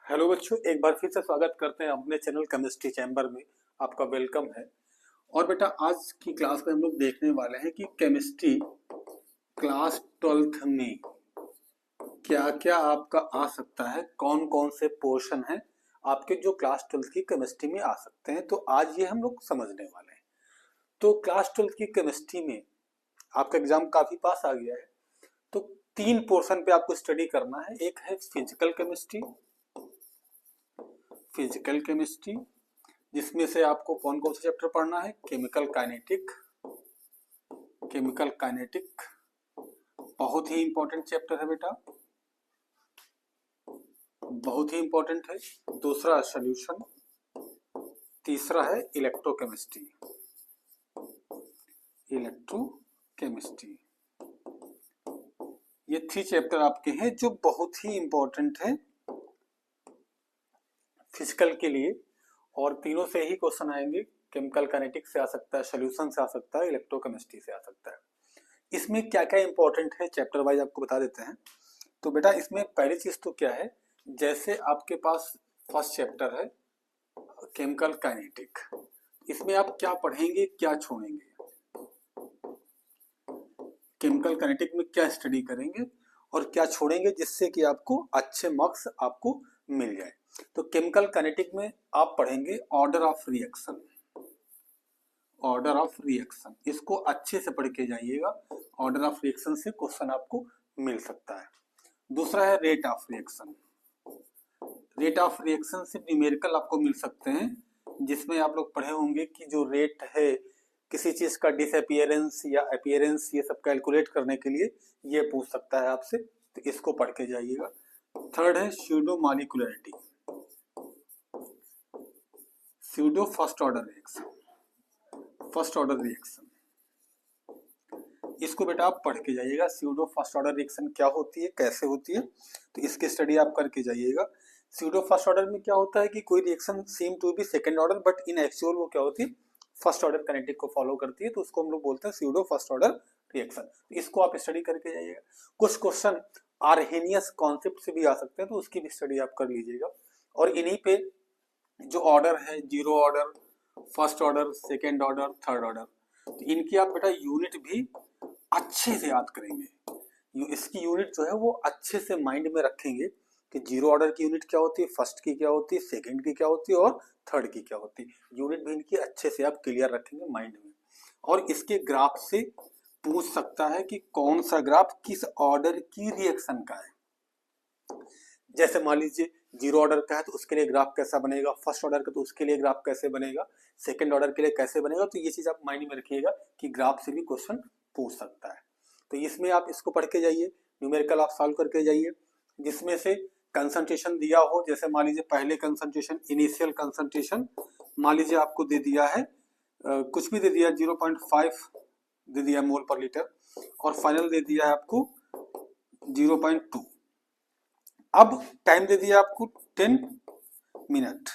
Hello बच्चों, एक बार फिर से स्वागत करते हैं अपने चैनल केमिस्ट्री चैम्बर में। आपका वेलकम है। और बेटा, आज की क्लास में हम लोग देखने वाले हैं कि केमिस्ट्री क्लास 12th में क्या क्या आपका आ सकता है, कौन कौन से पोर्शन हैं आपके जो क्लास 12th की केमिस्ट्री में आ सकते हैं। तो आज ये हम लोग समझने वाले हैं। तो क्लास 12th की केमिस्ट्री में आपका एग्जाम काफी पास आ गया है। तो तीन पोर्शन पे आपको स्टडी करना है। एक है फिजिकल केमिस्ट्री, जिसमें से आपको कौन कौन सा चैप्टर पढ़ना है। केमिकल काइनेटिक बहुत ही इंपॉर्टेंट चैप्टर है बेटा, बहुत ही इंपॉर्टेंट है। दूसरा सॉल्यूशन, तीसरा है इलेक्ट्रोकेमिस्ट्री। ये 3 चैप्टर आपके हैं जो बहुत ही इंपॉर्टेंट है फिजिकल के लिए, और तीनों से ही क्वेश्चन आएंगे। केमिकल काइनेटिक से आ सकता है, सॉल्यूशन से आ सकता है, इलेक्ट्रोकेमिस्ट्री से आ सकता है। इसमें क्या क्या इंपॉर्टेंट है चैप्टर वाइज आपको बता देते हैं। तो बेटा, इसमें पहली चीज तो क्या है, जैसे आपके पास फर्स्ट चैप्टर है केमिकल काइनेटिक, इसमें आप क्या पढ़ेंगे क्या छोड़ेंगे, केमिकल काइनेटिक में क्या स्टडी करेंगे और क्या छोड़ेंगे, जिससे कि आपको अच्छे मार्क्स आपको मिल जाए। तो केमिकल काइनेटिक में आप पढ़ेंगे ऑर्डर ऑफ रिएक्शन, इसको अच्छे से पढ़ के जाइएगा। ऑर्डर ऑफ रिएक्शन से क्वेश्चन आपको मिल सकता है। दूसरा है रेट ऑफ रिएक्शन से न्यूमेरिकल आपको मिल सकते हैं, जिसमें आप लोग पढ़े होंगे कि जो रेट है किसी चीज का डिसअपियरेंस या अपीयरेंस, ये सब कैलकुलेट करने के लिए ये पूछ सकता है आपसे, तो इसको पढ़ के जाइएगा। थर्ड है स्यूडो फर्स्ट ऑर्डर रिएक्शन, इसको बेटा आप पढ़ के जाइएगा। स्यूडो फर्स्ट ऑर्डर रिएक्शन क्या होती है, कैसे होती है, तो इसकी स्टडी आप करके जाइएगा। स्यूडो फर्स्ट ऑर्डर में क्या होता है कि कोई reaction seem to be second order, but in actual वो क्या होती है, फर्स्ट ऑर्डर काइनेटिक को फॉलो करती है, तो उसको हम लोग बोलते हैं स्यूडो फर्स्ट ऑर्डर रिएक्शन। इसको आप स्टडी करके जाइएगा। कुछ क्वेश्चन आर्हेनियस कॉन्सेप्ट से भी आ सकते हैं, तो उसकी भी स्टडी आप कर लीजिएगा। और इन्हीं पे जो ऑर्डर है, zero order, first order, second order, third order, तो इनकी आप बेटा यूनिट भी अच्छे से याद करेंगे। इसकी यूनिट जो है वो अच्छे से माइंड में रखेंगे कि जीरो ऑर्डर की यूनिट क्या होती है, फर्स्ट की क्या होती है, सेकंड की क्या होती है और थर्ड की क्या होती है। यूनिट भी इनकी अच्छे से आप क्लियर रखेंगे माइंड में। और इसके ग्राफ से पूछ सकता है कि कौन सा ग्राफ किस ऑर्डर की रिएक्शन का है। जैसे मान लीजिए जीरो ऑर्डर का है तो उसके लिए ग्राफ कैसा बनेगा, फर्स्ट ऑर्डर का तो उसके लिए ग्राफ कैसे बनेगा, सेकंड ऑर्डर के लिए कैसे बनेगा। तो ये चीज आप माइंड में रखिएगा कि ग्राफ से भी क्वेश्चन पूछ सकता है। तो इसमें आप इसको पढ़ के जाइए, न्यूमेरिकल आप सॉल्व करके जाइए, जिसमें से कंसंट्रेशन दिया हो। जैसे मान लीजिए पहले कंसंट्रेशन, इनिशियल कंसंट्रेशन मान लीजिए आपको दे दिया है, कुछ भी दे दिया, 0.5 दे दिया मोल पर लीटर, और फाइनल दे दिया है आपको 0.2। अब टाइम दे दिया आपको 10 मिनट,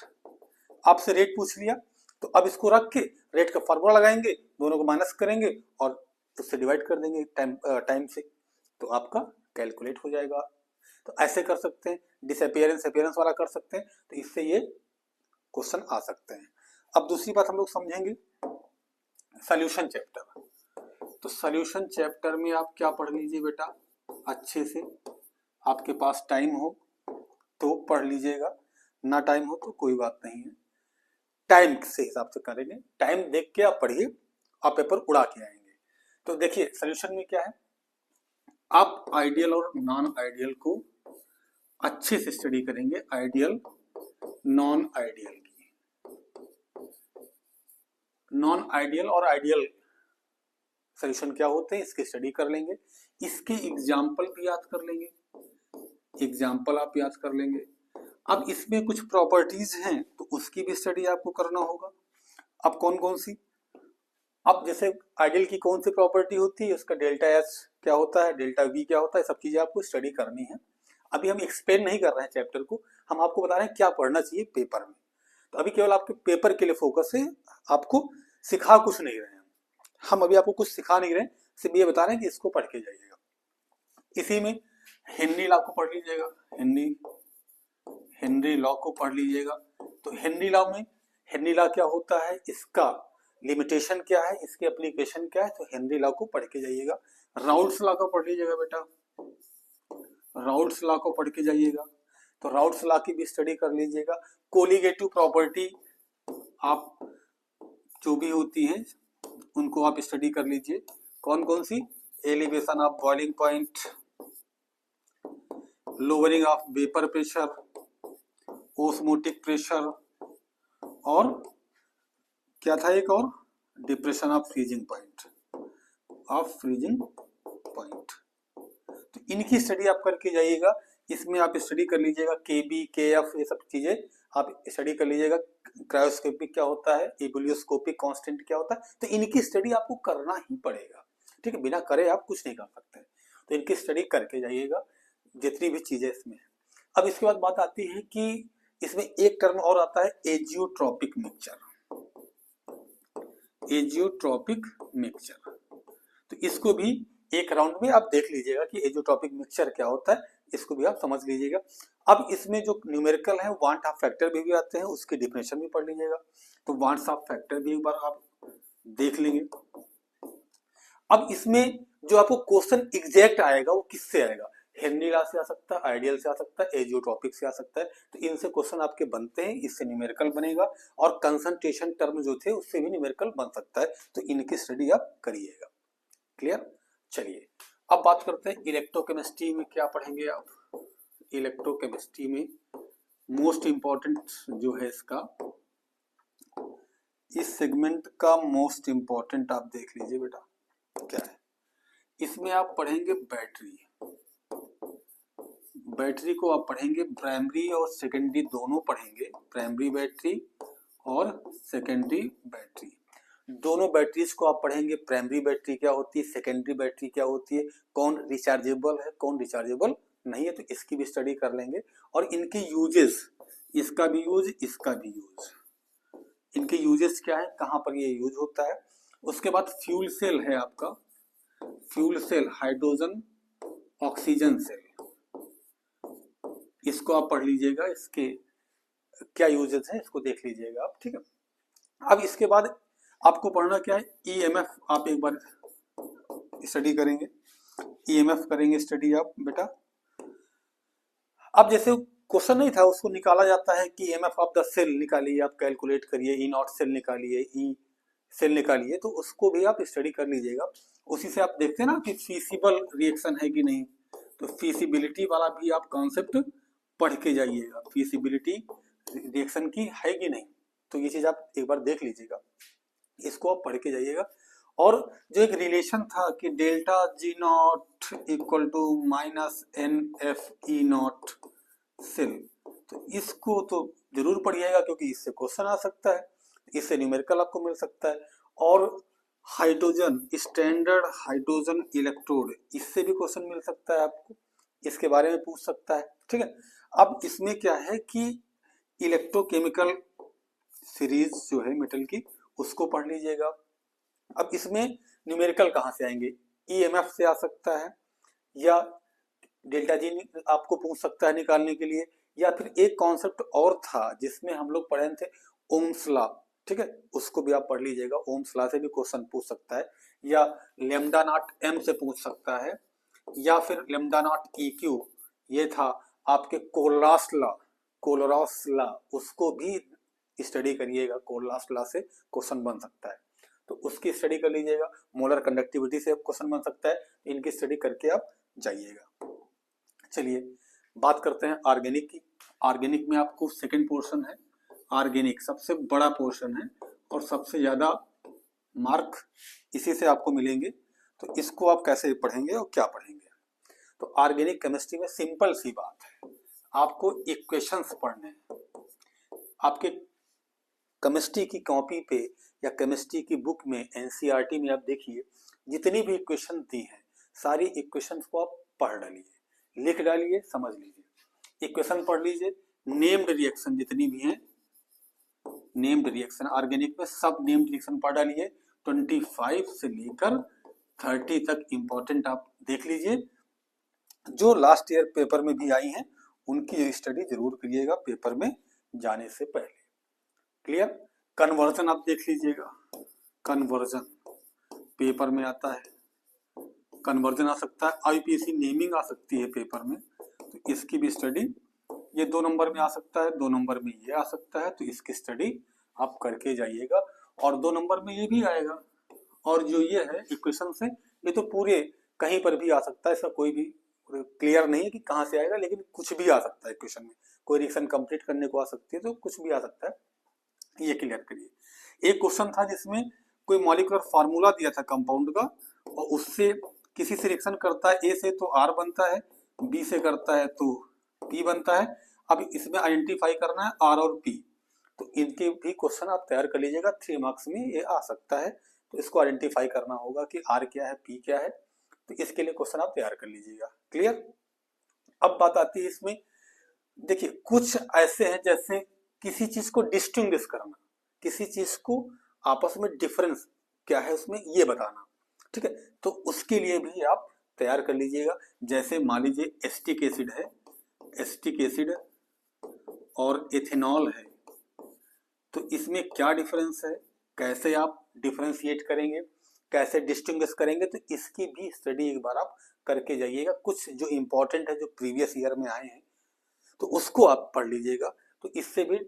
आपसे रेट पूछ लिया, तो अब इसको रख के रेट का फॉर्मूला लगाएंगे, दोनों को माइनस करेंगे और उससे डिवाइड कर देंगे टाइम से, तो आपका कैलकुलेट हो जाएगा। तो ऐसे कर सकते हैं, डिसअपियरेंस अपीयरेंस वाला कर सकते हैं, तो इससे ये क्वेश्चन आ सकते हैं। अब दूसरी बात हम लोग समझेंगे सॉल्यूशन चैप्टर। तो सॉल्यूशन चैप्टर में आप क्या पढ़ लीजिए बेटा, अच्छे से, आपके पास टाइम हो तो पढ़ लीजिएगा, ना टाइम हो तो कोई बात नहीं है, टाइम से हिसाब से करेंगे। टाइम देख के आप पढ़िए, आप पेपर उड़ा के आएंगे। तो देखिए सॉल्यूशन में क्या है, आप आइडियल और नॉन आइडियल को अच्छे से स्टडी करेंगे। आइडियल, नॉन आइडियल की, नॉन आइडियल और आइडियल सॉल्यूशन क्या होते हैं इसकी स्टडी कर लेंगे। इसके एग्जाम्पल भी याद कर लेंगे, एग्जाम्पल आप याद कर लेंगे। अब इसमें कुछ प्रॉपर्टीज हैं तो उसकी भी स्टडी आपको करना होगा। अब कौन कौन सी, अब जैसे आइडियल की कौन सी प्रॉपर्टी होती है, उसका डेल्टा एच क्या होता है, डेल्टा वी क्या होता है, सब चीजें आपको स्टडी करनी है। अभी हम एक्सप्लेन नहीं कर रहे हैं चैप्टर को, हम आपको बता रहे हैं क्या पढ़ना चाहिए पेपर में। तो अभी केवल आपके पेपर के लिए फोकस है, आपको सिखा कुछ नहीं रहे हैं हम, अभी आपको कुछ सिखा नहीं रहे, सिर्फ ये बता रहे हैं कि इसको पढ़ के जाइएगा। इसी में हिंदी आपको पढ़ लीजिएगा, हिंदी हेनरी लॉ को पढ़ लीजिएगा। तो हेनरी लॉ में, हेनरी लॉ क्या होता है, इसका लिमिटेशन क्या है, इसकी एप्लीकेशन क्या है, तो हेनरी लॉ को पढ़ के जाइएगा। राउल्ट्स लॉ को पढ़ लीजिएगा बेटा, राउल्ट्स लॉ को पढ़ के जाइएगा। तो राउल्ट्स लॉ की भी स्टडी कर लीजिएगा। कोलिगेटिव प्रॉपर्टी आप जो भी होती हैं उनको आप स्टडी कर लीजिए। कौन कौन सी, elevation of boiling point, lowering of vapour pressure, osmotic pressure, और क्या था एक और, depression of freezing point, of freezing point. तो इनकी स्टडी आप करके जाइएगा। इसमें आप स्टडी कर लीजिएगा केबी, केएफ, ये सब चीजें आप स्टडी कर लीजिएगा। क्रायोस्कोपिक क्या होता है, एबुलियोस्कोपिक कांस्टेंट क्या होता है, तो इनकी स्टडी आपको करना ही पड़ेगा, ठीक है, बिना करे आप कुछ नहीं कर सकते। तो इनकी स्टडी करके जाइएगा जितनी भी चीजें इसमें। अब इसके बाद बात आती है कि इसमें एक टर्म और आता है एजियोट्रॉपिक मिक्सचर, एजियोट्रॉपिक मिक्सचर। तो इसको भी एक राउंड में आप देख लीजिएगा कि एजियोट्रॉपिक मिक्सचर क्या होता है, इसको भी आप समझ लीजिएगा। अब इसमें जो न्यूमेरिकल है वांट ऑफ फैक्टर भी आते हैं, उसकी डिफिनेशन भी पढ़ लीजिएगा। तो वांट्स ऑफ फैक्टर भी एक बार आप देख लेंगे। अब इसमें जो आपको क्वेश्चन एग्जैक्ट आएगा वो किससे आएगा, हेनरी लॉ से आ सकता है, आइडियल से आ सकता है, एजियोट्रॉपिक से आ सकता है। तो इनसे क्वेश्चन आपके बनते हैं, इससे न्यूमेरिकल बनेगा, और कंसंट्रेशन टर्म जो थे उससे भी न्यूमेरिकल बन सकता है। तो इनकी स्टडी आप करिएगा। क्लियर। चलिए अब बात करते हैं इलेक्ट्रोकेमिस्ट्री में क्या पढ़ेंगे आप। इलेक्ट्रोकेमिस्ट्री में मोस्ट इंपॉर्टेंट जो है इसका, इस सेगमेंट का मोस्ट इंपॉर्टेंट आप देख लीजिए बेटा क्या है। इसमें आप पढ़ेंगे बैटरी, बैटरी को आप पढ़ेंगे, प्राइमरी और सेकेंडरी दोनों पढ़ेंगे, प्राइमरी बैटरी और सेकेंडरी बैटरी दोनों बैटरीज को आप पढ़ेंगे। प्राइमरी बैटरी क्या होती है, सेकेंडरी बैटरी क्या होती है, कौन रिचार्जेबल है, कौन रिचार्जेबल नहीं है, तो इसकी भी स्टडी कर लेंगे। और इनके यूजेस, इसका भी यूज, इसका भी यूज, इनके यूजेस क्या है, कहाँ पर ये यूज होता है। उसके बाद फ्यूल सेल है आपका, fuel cell, hydrogen oxygen cell, इसको आप पढ़ लीजिएगा, इसके क्या यूजेस हैं इसको देख लीजिएगा आप, ठीक है। अब इसके बाद आपको पढ़ना क्या है, ईएमएफ आप एक बार स्टडी करेंगे, ईएमएफ करेंगे स्टडी आप बेटा। अब जैसे क्वेश्चन नहीं था उसको निकाला जाता है कि ईएमएफ ऑफ द सेल निकालिए, आप कैलकुलेट करिए, ई नॉट सेल निकालिए, ई सेल निकालिए, तो उसको भी आप स्टडी कर लीजिएगा। उसी से आप देखते हैं ना कि फीसिबल रिएक्शन है कि नहीं, तो फीसिबिलिटी वाला भी आप कॉन्सेप्ट पढ़ के जाइएगा, फीसिबिलिटी रिएक्शन की है कि नहीं, तो ये चीज आप एक बार देख लीजिएगा, इसको आप पढ़ के जाइएगा। और जो एक रिलेशन था कि delta G naught equal to minus n F E naught cell, तो इसको तो जरूर पढ़िएगा क्योंकि इससे क्वेश्चन आ सकता है, इससे न्यूमेरिकल आपको मिल सकता है। और हाइड्रोजन, स्टैंडर्ड हाइड्रोजन इलेक्ट्रोड, इससे भी क्वेश्चन मिल सकता है आपको, इसके बारे में पूछ सकता है, ठीक है। अब इसमें क्या है कि इलेक्ट्रोकेमिकल सीरीज जो है मेटल की, उसको पढ़ लीजिएगा। अब इसमें न्यूमेरिकल कहाँ से आएंगे, ईएमएफ से आ सकता है, या डेल्टा जी आपको पूछ सकता है निकालने के लिए, या फिर एक कॉन्सेप्ट और था जिसमें हम लोग पढ़े थे ओम्स लॉ, ठीक है, उसको भी आप पढ़ लीजिएगा। ओम्स लॉ से भी क्वेश्चन पूछ सकता है, या लेमडा नॉट एम से पूछ सकता है, या फिर लेमडा नॉट EQ, ये था आपके कोलरास लॉ, कोलरास लॉ, उसको भी स्टडी करिएगा, कोलरास लॉ से क्वेश्चन बन सकता है, तो उसकी स्टडी कर लीजिएगा। मोलर कंडक्टिविटी से क्वेश्चन बन सकता है, इनकी स्टडी करके आप जाइएगा। चलिए बात करते हैं ऑर्गेनिक की। ऑर्गेनिक में आपको सेकंड पोर्शन है, ऑर्गेनिक सबसे बड़ा पोर्शन है और सबसे ज्यादा मार्क इसी से आपको मिलेंगे। तो इसको आप कैसे पढ़ेंगे और क्या पढ़ेंगे, तो ऑर्गेनिक केमिस्ट्री में सिंपल सी बात है, आपको इक्वेशंस पढ़ने हैं। आपके केमिस्ट्री की कॉपी पे या केमिस्ट्री की बुक में, एनसीईआरटी में आप देखिए, जितनी भी इक्वेशन दी हैं सारी इक्वेशंस को आप पढ़ डालिए, लिख डालिए, समझ लीजिए, इक्वेशन पढ़ लीजिए। नेम्ड रिएक्शन जितनी भी हैं, नेम्ड रिएक्शन ऑर्गेनिक में सब नेम्ड रिएक्शन पढ़ डालिए, 25 से लेकर 30 तक इंपॉर्टेंट आप देख लीजिए, जो लास्ट ईयर पेपर में भी आई हैं उनकी स्टडी जरूर करिएगा पेपर में जाने से पहले। क्लियर। कन्वर्जन आप देख लीजिएगा, कन्वर्जन पेपर में आता है, कन्वर्जन आ सकता है, आईपीसी नेमिंग आ सकती है पेपर में, तो इसकी भी स्टडी ये 2 नंबर में आ सकता है, 2 नंबर में ये आ सकता है, तो इसकी स्टडी आप करके जाइएगा। और 2 नंबर में ये भी आएगा, और जो ये है इक्वेशन से, ये तो पूरे कहीं पर भी आ सकता है, इसका कोई भी क्लियर नहीं है कि कहाँ से आएगा, लेकिन कुछ भी आ सकता है इक्वेशन में, कोई रिएक्शन कंप्लीट करने को आ सकती है, तो कुछ भी आ सकता है, ये क्लियर करिए। एक क्वेश्चन था जिसमें कोई मॉलिक्यूलर फार्मूला दिया था कंपाउंड का, और उससे किसी से रिएक्शन करता है ए से तो आर बनता है, बी से करता है तो पी बनता है। अब इसमें आइडेंटिफाई करना है आर और पी, तो इनके भी क्वेश्चन आप तैयार कर लीजिएगा, 3 मार्क्स में ये आ सकता है। तो इसको आइडेंटिफाई करना होगा कि आर क्या है, पी क्या है, तो इसके लिए क्वेश्चन आप तैयार कर लीजिएगा। क्लियर। अब बात आती है इसमें, देखिए कुछ ऐसे हैं जैसे किसी चीज को डिस्टिंग्विश करना, किसी चीज को आपस में डिफरेंस क्या है उसमें ये बताना, ठीक है, तो उसके लिए भी आप तैयार कर लीजिएगा। जैसे मान लीजिए एसिटिक एसिड है, एसिटिक एसिड और एथेनॉल है, तो इसमें क्या डिफरेंस है, कैसे आप डिफरेंशिएट करेंगे, कैसे डिस्टिंग्विश करेंगे, तो इसकी भी स्टडी एक बार आप करके जाइएगा। कुछ जो इंपॉर्टेंट है जो प्रीवियस ईयर में आए हैं तो उसको आप पढ़ लीजिएगा, तो इससे भी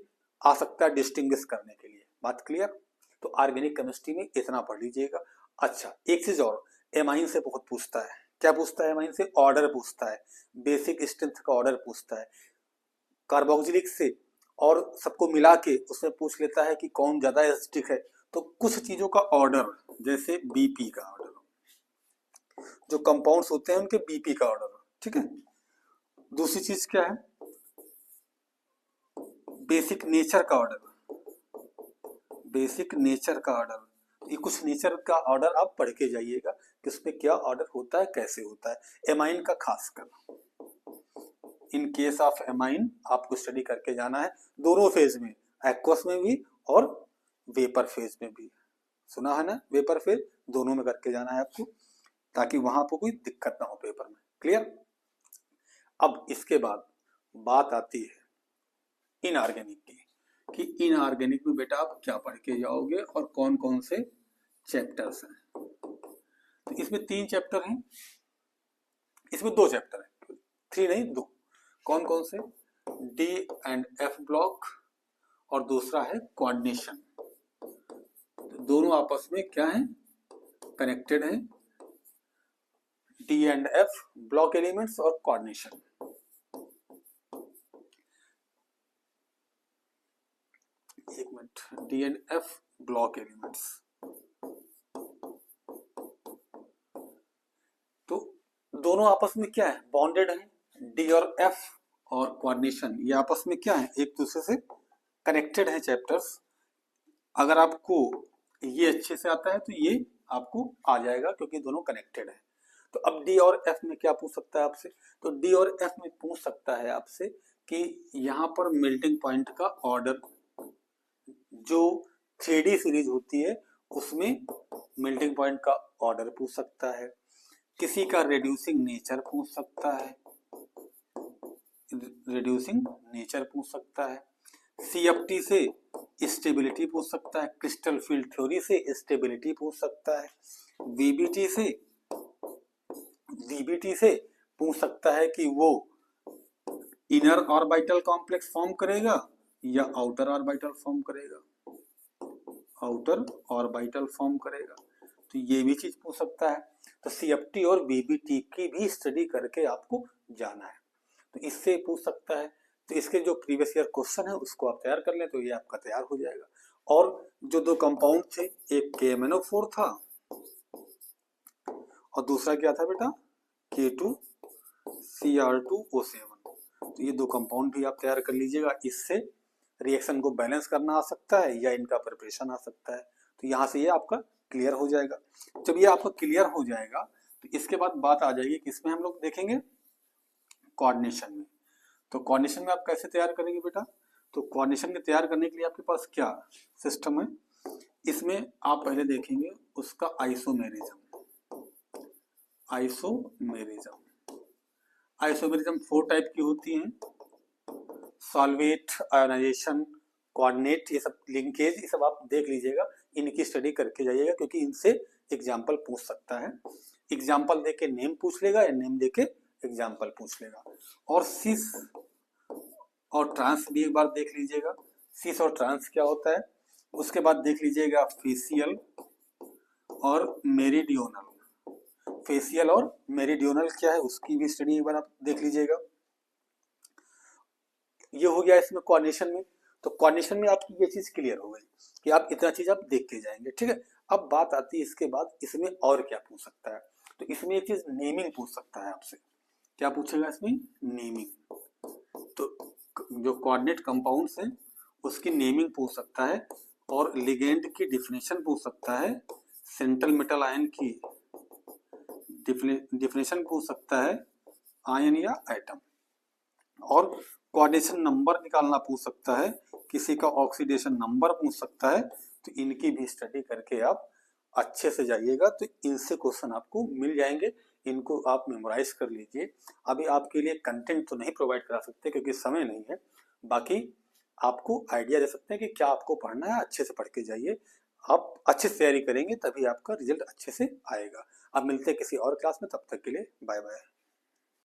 आ सकता है डिस्टिंग्विश करने के लिए। बात क्लियर। तो ऑर्गेनिक केमिस्ट्री में इतना पढ़ लीजिएगा। अच्छा एक चीज और, एमाइन से बहुत पूछता है, क्या पूछता है एमाइन से, ऑर्डर पूछता है, बेसिक स्ट्रेंथ का ऑर्डर पूछता है। कार्बोक्सिलिक से और सबको मिला के उसमें पूछ लेता है कि कौन ज्यादा एसिडिक है, तो कुछ चीजों का ऑर्डर, जैसे बीपी का ऑर्डर, जो कंपाउंड्स होते हैं उनके बीपी का ऑर्डर, ठीक है। दूसरी चीज क्या है, बेसिक नेचर का ऑर्डर, बेसिक नेचर का ऑर्डर, ये कुछ नेचर का ऑर्डर आप पढ़ के जाइएगा कि उसमें क्या ऑर्डर होता है, कैसे होता है। एमाइन का खासकर, इन केस ऑफ एमाइन आपको स्टडी करके जाना है, दोनों फेज में, एक्वस में भी और वेपर फेज में भी। सुना है ना, वेपर फेज दोनों में करके जाना है आपको, ताकि वहां पर कोई दिक्कत ना हो पेपर में। क्लियर। अब इसके बाद बात आती है इनऑर्गेनिक की, कि इनऑर्गेनिक में बेटा आप क्या पढ़ के जाओगे और कौन कौन से चैप्टर्स हैं। तो इसमें 3 चैप्टर हैं, इसमें 2 चैप्टर हैं, 3 नहीं 2। कौन कौन से, डी एंड एफ ब्लॉक और दूसरा है कोऑर्डिनेशन। तो दोनों आपस में क्या है, कनेक्टेड है, D and F block elements और कोऑर्डिनेशन। एक minute, D and F block elements, तो दोनों आपस में क्या है, बॉन्डेड है। डी और एफ और कोऑर्डिनेशन ये आपस में क्या है, एक दूसरे से कनेक्टेड है चैप्टर्स। अगर आपको ये अच्छे से आता है तो ये आपको आ जाएगा, क्योंकि दोनों कनेक्टेड है। तो अब डी और एफ में क्या पूछ सकता है आपसे, तो डी और एफ में पूछ सकता है आपसे कि यहाँ पर मेल्टिंग पॉइंट का ऑर्डर, जो 3D सीरीज होती है उसमें मेल्टिंग पॉइंट का ऑर्डर पूछ सकता है, किसी का रिड्यूसिंग नेचर पूछ सकता है, रिड्यूसिंग नेचर पूछ सकता है, CFT से स्टेबिलिटी पूछ सकता है, क्रिस्टल फील्ड थ्योरी से स्टेबिलिटी पूछ सकता है, VBT से पूछ सकता है कि वो इनर ऑर्बिटल कॉम्प्लेक्स फॉर्म करेगा या आउटर ऑर्बिटल फॉर्म करेगा, आउटर ऑर्बिटल फॉर्म करेगा, तो ये भी चीज पूछ सकता है। तो CFT और VBT की भी स्टडी करके आपको जाना है, तो इससे पूछ सकता है। तो इसके जो प्रीवियस ईयर क्वेश्चन है उसको आप तैयार कर लें तो ये आपका तैयार हो जाएगा। और जो 2 कंपाउंड थे, एक KMnO4 था और दूसरा क्या था बेटा, K2Cr2O7, तो ये 2 कंपाउंड भी आप तैयार कर लीजिएगा। इससे रिएक्शन को बैलेंस करना आ सकता है या इनका प्रिपरेशन आ सकता है, तो यहाँ से ये आपका क्लियर हो जाएगा। जब ये आपका क्लियर हो जाएगा तो इसके बाद बात आ जाएगी किसमें, हम लोग देखेंगे कोऑर्डिनेशन में। तो कोऑर्डिनेशन में आप कैसे तैयार करेंगे बेटा, तो कोऑर्डिनेशन के तैयार करने के लिए आपके पास क्या सिस्टम है, इसमें आप पहले देखेंगे उसका आइसोमेरिज्म। आइसोमेरिज्म 4 टाइप की होती हैं, सॉल्वेट, आयोनाइजेशन, कोऑर्डिनेट, ये सब लिंकेज, ये सब आप देख लीजिएगा, इनकी स्टडी करके जाइएगा, क्योंकि इनसे एग्जाम्पल पूछ सकता है। एग्जाम्पल देके नेम पूछ लेगा या नेम देके एग्जाम्पल पूछ लेगा। और सिस और ट्रांस भी एक बार देख लीजिएगा, सिस और ट्रांस क्या होता है। उसके बाद देख लीजिएगा फेसियल और मेरिडियोनल। फेसियल और मेरिडियोनल क्या है उसकी भी स्टडी एक बार आप देख लीजिएगा। ये हो गया इसमें कोऑर्डिनेशन में। तो कोऑर्डिनेशन में आपकी ये चीज क्लियर हो गई कि आप इतना चीज आप देख के जाएंगे, ठीक है। अब बात आती है इसके बाद इसमें और क्या पूछ सकता है। तो इसमें एक चीज नेमिंग पूछ सकता है आपसे। क्या पूछेगा इसमें? नेमिंग। तो जो कोऑर्डिनेट कंपाउंड्स हैं उसकी नेमिंग पूछ सकता है, और लिगेंड की डिफिनेशन पूछ सकता है, सेंट्रल मेटल आयन की डिफिनेशन पूछ सकता है, आयन या एटम, और कोऑर्डिनेशन नंबर निकालना पूछ सकता है, किसी का ऑक्सीडेशन नंबर पूछ सकता है। तो इनकी भी स्टडी करके आप अच्छे से जाइएगा, तो इनसे क्वेश्चन आपको मिल जाएंगे। इनको आप मेमोराइज कर लीजिए। अभी आपके लिए कंटेंट तो नहीं प्रोवाइड करा सकते क्योंकि समय नहीं है, बाकी आपको आइडिया दे सकते हैं कि क्या आपको पढ़ना है। अच्छे से पढ़ के जाइए, आप अच्छे से तैयारी करेंगे तभी आपका रिजल्ट अच्छे से आएगा। अब मिलते हैं किसी और क्लास में, तब तक के लिए बाय बाय।